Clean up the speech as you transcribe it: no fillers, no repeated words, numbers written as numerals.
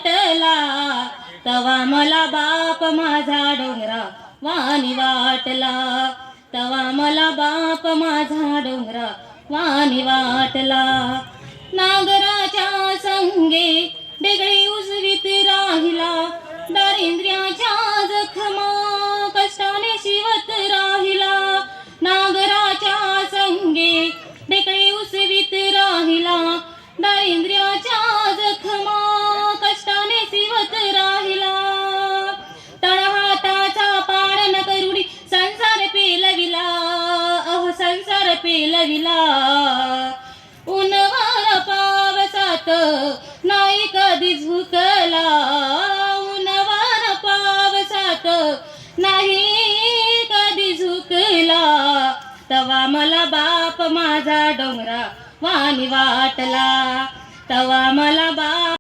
वाटला, तवा मला बाप माझा डोंगरा वाणी वाटला, तवा मला बाप माझा डोंगरा वाणी वाटला. नागराच्या संगे डेगळी उजवीत राहिला, दारिद्र्याच्या जखमा कष्टाने शिवत राहिला. नागराच्या संगे डेगळी उजवीत राहिला, दारिद्र्याच्या जखमा कष्टाने शिवत राहिला. तळहाताचा पाड न करुणी संसार पेलविला, अहो संसार पेलविला. उन्हावर पावसात नाही कधी झुकला, उन्हावर पावसात नाही कधी झुकला. तवा मला बाप माझा डोंगरा वाणी वाटला, तवा मला